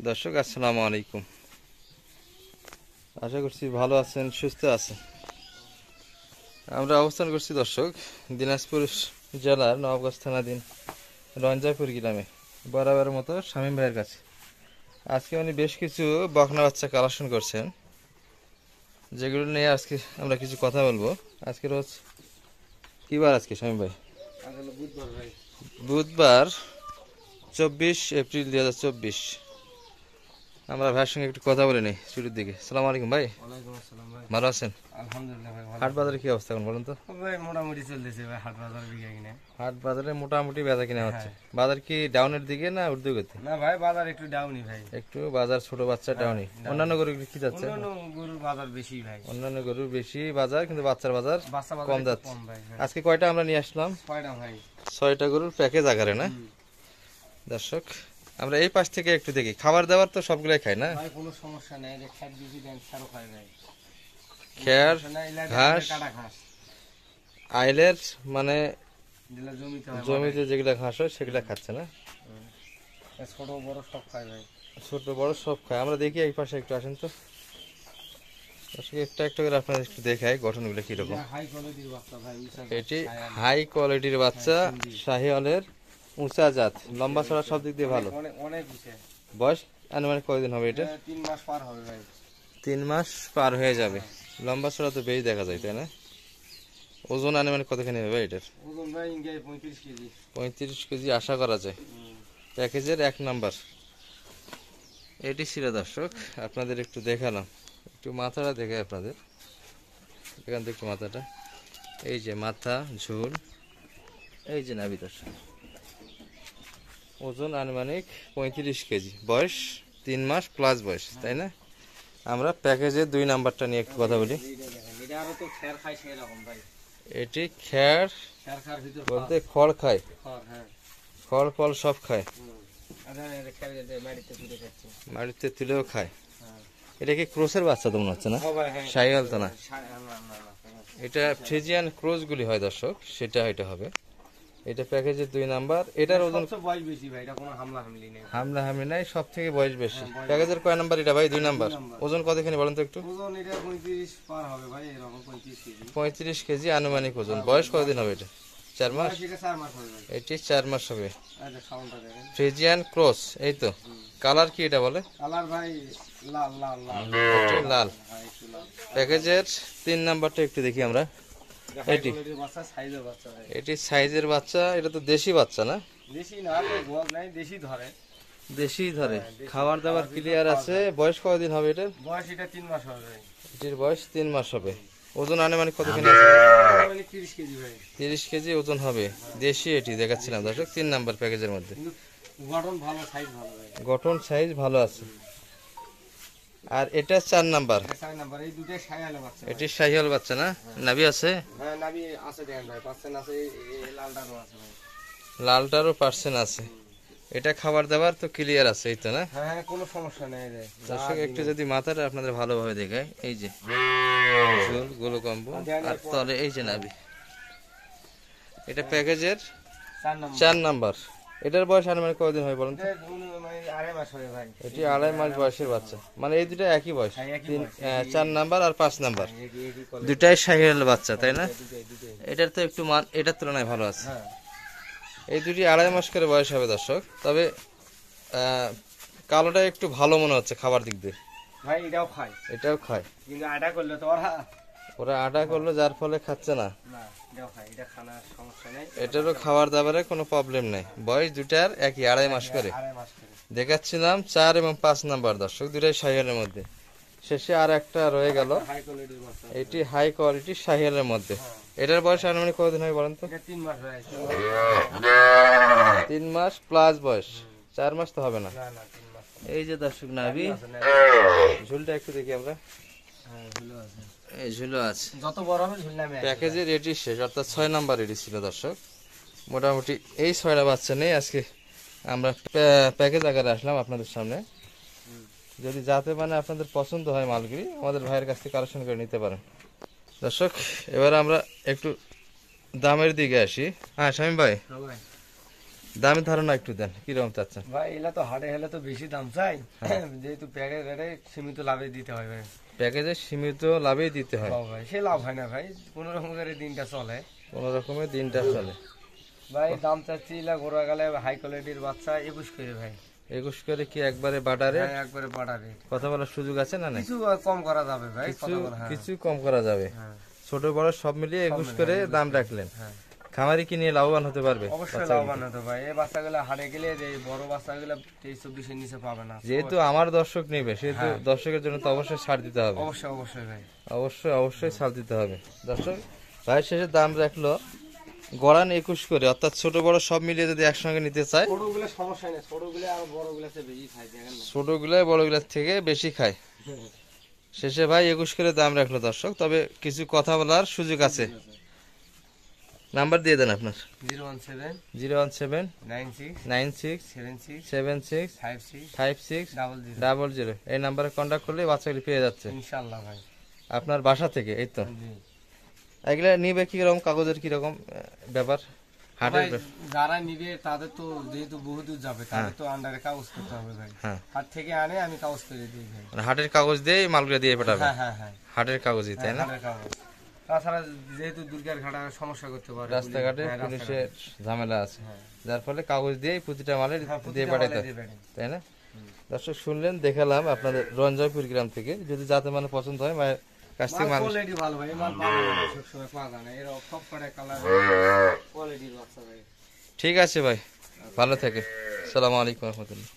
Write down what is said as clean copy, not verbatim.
দর্শক আসসালামু আলাইকুম। আশা করছি ভালো আছেন, সুস্থ আছেন। আমরা অবস্থান করছি দর্শক দিনাজপুর জেলার নওগাঁ থানাধীন রঞ্জাপুর গ্রামে, বরাবরের মতো শামীম ভাইয়ের কাছে। আজকে উনি বেশ কিছু বকনা বাচ্চা কালেকশন করছেন, যেগুলো নিয়ে আজকে আমরা কিছু কথা বলবো। আজকে রোজ কি বার আজকে শামীম ভাই? বুধবার 24 এপ্রিল 2024। আমরা ভাইয়ের সঙ্গে একটু কথা বলে নিই শুরুর দিকে। আসসালামু আলাইকুম ভাই। ওয়ালাইকুম আসসালাম ভাই। ভালো আছেন? আলহামদুলিল্লাহ ভাই ভালো। হাট বাজারে কি অবস্থা এখন বলুন তো? ভাই মোটামুটি চলতেছে ভাই, হাট বাজার বিঘা কিনে। হাট বাজারে মোটামুটি বেচা কিনা হচ্ছে। বাজার কি ডাউনের দিকে না ঊর্ধ্বগতি? না ভাই, বাজার একটু ডাউনই ভাই। একটু বাজার ছোট বাচ্চা ডাউনই। অন্যান্য গরু কি যাচ্ছে? অন্যান্য গরুর বাজার বেশি ভাই। অন্যান্য গরুর বেশি বাজার, কিন্তু বাচ্চার বাজার বাচ্চা বাজার কম একটু যাচ্ছে। কম ভাই। হ্যাঁ। আজকে কয়টা আমরা নিয়ে আসলাম? কয়টা ভাই? 6টা গরুর প্যাকেজ আকারে না দর্শক। আমরা এই পাশ থেকে একটু দেখি। খাবার দাবার তো সবগুলাই খায় না? ভাই কোনো সমস্যা নেই, যে খেত বেশি দেন ছাড়ো খায় ভাই। খেয়ার ঘাস কাটা ঘাস আইলের মানে যেগুলো জমিতে হয়, জমিতে যেগুলা ঘাস হয় সেগুলা খাচ্ছে না? ছোট বড় সব খায় ভাই। ছোট বড় সব খায়। আমরা দেখি এই পাশে একটু আসেন তো দর্শক, একটা একটা করে আপনাদের একটু দেখাই গঠনগুলো কিরকম। হাই কোয়ালিটির বাচ্চা ভাই। এটি হাই কোয়ালিটির বাচ্চা, শাহিওয়ালের উঁচা জাত, লম্বা ছড়া সব দিক দিয়ে ভালো। অনেক অনেক উঁচা। বয়স আনুমানিক কয়দিন হবে এটা? 3 মাস পার হবে ভাই। 3 মাস পার হয়ে যাবে। লম্বা ছড়া তো বেশ দেখা যায়, তাই না? ওজন আনুমানিক কতখানি হবে এটার? ওজন ভাই ইন্ডিয়ায় 35 কেজি। 35 কেজি আশা করা যায়। প্যাকেজের 1 নাম্বার এটি ছিল দর্শক, আপনাদের একটু দেখালাম। একটু মাথাটা দেখে আপনাদের, এখান থেকে একটু মাথাটা, এই যে মাথা ঝুল, এই যে নাভি দর্শক। ওজন আনুমানিক 35 কেজি, বয়স 3 মাস প্লাস বয়স, তাই না? আমরা প্যাকেজের 2 নাম্বারটা নিয়ে একটু কথা বলি। এটা আরো তো খের খায় সেই রকম ভাই। এটি খ্যার খের খার ভিতর বলতে খড় খায়, খড়। হ্যাঁ। খড় ফল সব খায়, আচ্ছা, এটা খের যেতে মাটিতে তুলে খাচ্ছে। মাটিতে তুলেও খায়। হ্যাঁ। এটা কি ক্রোসের বাচ্চা তো মনে হচ্ছে না? ও ভাই হ্যাঁ। শাহিওয়াল তো না, না না না। এটা ফ্রিজিয়ান ক্রোসগুলি হয় দর্শক, সেটা এটা হবে। এটা প্যাকেজের 2 নাম্বার। এটার ওজন সবচেয়ে বয়স বেশি ভাই, এটা কোনো হামলা হামলি নেই। হামলা হামলি নাই, সব থেকে বয়স বেশি। হ্যাঁ, বয়স প্যাকেজের কয় নাম্বার এটা ভাই? 2 নাম্বার। নাম্বার। ওজন কতখানি বলেন তো একটু? ওজন এটা 35 পার হবে ভাই, এরকম 35 কেজি। 35 কেজি আনুমানিক ওজন। বয়স কতদিন হবে এটা? 4 মাস। বয়স এটা 4 মাস হবে ভাই। এটি 4 মাস হবে। আচ্ছা, সাউন্ডটা দেখেন। ফ্রিজিয়ান ক্রস, এই তো। কালার কি এটা বলে? কালার ভাই লাল লাল লাল। একটু লাল। হ্যাঁ, একটু লাল। প্যাকেজের 3 নাম্বারটা একটু দেখি আমরা। এটি কোয়ালিটির বাচ্চা, সাইজের বাচ্চা ভাই। এটি সাইজের বাচ্চা। এটা তো দেশি বাচ্চা না? দেশি না, তো গোয়াল নাই, দেশি ধরে। দেশি ধরে। হ্যাঁ, দেশি। খাবার দাবার ক্লিয়ার আছে। বয়স কতদিন হবে এটার? বয়স এটা 3 মাস হবে ভাই। এটির বয়স 3 মাস হবে। ওজন আনুমানিক কতখানি আছে? মানে 30 কেজি ভাই। 30 কেজি ওজন হবে। দেশি এটি দেখাচ্ছিলাম দর্শক, 3 নাম্বার প্যাকেজের মধ্যে। কিন্তু গঠন ভালো, সাইজ ভালো ভাই। গঠন সাইজ ভালো আছে। আর এটা 4 নাম্বার। এটা 4 নাম্বার। এই দুটো শায়ালে বাচ্চা ভাই। এটি শাহিওয়াল বাচ্চা না? নাভি আছে? হ্যাঁ, নাভি আছে দেখেন ভাই, পার্সেন্ট আছে, এই লালটারও আছে ভাই। লালটারও পার্সেন্ট আছে। এটা খাবার দাবার তো ক্লিয়ার আছে, এই তো না? হ্যাঁ হ্যাঁ, কোনো সমস্যা নেই রে। দর্শক একটু যদি মাথাটা আপনাদের ভালোভাবে দেখায়, এই যে ঝোল গোলকম্ব, আর তলে এই যে নাভি। এটা প্যাকেজের 4 নাম্বার। 4 নাম্বার। এটার বয়স আনুমানিক কতদিন হয় বলেন তো? এটা মানে 2.5 মাস হবে ভাই। এটি 2.5 মাস বয়সের বাচ্চা, মানে এই দুটো একই বয়স। হ্যাঁ, একই বয়স। 4 নাম্বার আর 5 নাম্বার এই কোয়ালিটি। দুটাই শাহিওয়াল বাচ্চা, তাই না? দুটোই। এটার তো একটু মান এটার তুলনায় ভালো আছে। হ্যাঁ। এই দুটি 2.5 মাস করে বয়স হবে দর্শক। তবে কালোটা একটু ভালো মনে হচ্ছে খাবার দিক দিয়ে। ভাই এটাও খায়, এটাও খায়। কিন্তু আটা করলে তো ওরা আটা করলো যার ফলে খাচ্ছে না। না, এটাও খায়, এটা খানার সমস্যা নেই। এটারও খাবার দাবারে কোনো প্রবলেম নেই। বয়স দুটার একই, 2.5 মাস করে। 2.5 মাস করে। দেখাচ্ছিলাম 4 এবং 5 নাম্বার দর্শক, দুটাই শাহিওয়ালের মধ্যে। শেষে আর একটা রয়ে গেল, হাই কোয়ালিটির বাচ্চা। এটি হাই কোয়ালিটি শাহিওয়ালের মধ্যে। এটার বয়স আনুমানিক কতদিন হয় বলেন তো? এটা 3 মাস হয়ে আছে। 3 মাস প্লাস বয়স। 4 মাস তো হবে না। না না, 3 মাস। এই যে দর্শক নাভি, আছে না? ঝুলটা একটু দেখি আমরা। হ্যাঁ, ঝুলো আছে। এই ঝুলো আছে। যত বড় হবে ঝুল নামে। প্যাকেজের এটি শেষ, অর্থাৎ 6 নাম্বার এটি ছিল দর্শক। মোটামুটি এই 6টা বাচ্চা নেই আজকে আমরা প্যাকেজ আকারে আসলাম আপনাদের সামনে। যদি যাতে মানে আপনাদের পছন্দ হয় মালগুলি, আমাদের ভাইয়ের কাছ থেকে কালেকশন করে নিতে পারেন দর্শক। এবার আমরা একটু দামের দিকে আসি। হ্যাঁ শামীম ভাই, ভাই দামি ধারণা একটু দেন, কিরকম চাচ্ছেন? ভাই এলা তো হাটে হেলে তো বেশি দাম চাই, যেহেতু প্যাকেট রেটে সীমিত লাভে দিতে হয় ভাই। প্যাকেজে সীমিত লাভেই দিতে হয়। ভাই সে লাভ হয় না ভাই, কোনো রকম করে দিনটা চলে, কোনো রকমের দিনটা চলে। ভাই দাম চাচ্ছি এলা গোড়া গেলে হাই কোয়ালিটির বাচ্চা 21 করে ভাই। 21 করে কি একবারে বাটারে? হ্যাঁ, একবারে বাড়াবে। কথা বলার সুযোগ আছে না? না কিছু কম করা যাবে ভাই, কিছু কথা বলা, হ্যাঁ। কিছু কম করা যাবে। হ্যাঁ, ছোট বড় সব মিলিয়ে 21 করে দাম রাখলেন। হ্যাঁ। খামারি কি নিয়ে লাভবান হতে পারবে? অবশ্যই লাভবান হতো ভাই। এই বাচ্চাগুলো হাটে গেলে যে বড় বাচ্চাগুলো 23-24 এর নিচে পাবে না। যেহেতু আমার দর্শক নেবে, সেহেতু দর্শকের জন্য তো অবশ্যই ছাড় দিতে হবে। অবশ্যই অবশ্যই ভাই, অবশ্যই ছাড় দিতে হবে। দর্শক ভাই শেষে দাম রাখলো গড়ান 21 করে, অর্থাৎ ছোট বড় সব মিলিয়ে যদি একসঙ্গে নিতে চায়। ছোটগুলো সমস্যা নেই, ছোটগুলো আর বড়গুলো বেশি খায়, দেখেন না। ছোটগুলাই বড়গুলোর থেকে বেশি খায়। শেষে ভাই 21 করে দাম রাখলো দর্শক, তবে কিছু কথা বলার সুযোগ আছে। নাম্বার দিয়ে দেন আপনার। 017 017 96 96 76 76 56 56 00। 00 এই নাম্বারে কন্ট্যাক্ট করলে বাচ্চাগুলি পেয়ে যাচ্ছে ইনশাআল্লাহ ভাই। আপনার বাসা থেকে। এই তো জি। এগুলা নিবে কিরকম, কাগজের কিরকম ব্যাপার? হাটের ভাই, যারা নিবে তাদের তো যেহেতু বহু দূর যাবে, তাদের তো আন্ডারে কাগজ করতে হবে ভাই। হ্যাঁ, হাট থেকে আনে আমি কাগজ করে দিই ভাই। মানে হাটের কাগজ দিয়ে মালগুলো দিয়ে পাঠাবে। হ্যাঁ হ্যাঁ হ্যাঁ, হাটের কাগজই, তাই না? হাটের কাগজ। তাছাড়া যেহেতু দুর্গার ঘাটা সমস্যা করতে পারে, রাস্তাঘাটে হ্যাঁ, পুলিশের ঝামেলা আছে, হ্যাঁ। যার ফলে কাগজ দিয়েই প্রতিটা মালের হ্যাঁ, দিয়ে প্রতিটা পাঠাতে মালে হয়, দিয়ে পাঠায়। তাই না? দর্শক শুনলেন, দেখালাম আপনাদের রঞ্জয়পুর গ্রাম থেকে। যদি যাতে মানে পছন্দ হয় মায়ের কাছ থেকে মাল মানুষ। কোয়ালিটি ভালো ভাই, মাল পাওয়া যায় না, সবসময় পাওয়া যায় না, এর সব কটা কালার কোয়ালিটির বাচ্চা ভাই। ঠিক আছে ভাই, ভালো থাকে। আসসালামু আলাইকুম রহমতুল্লাহ।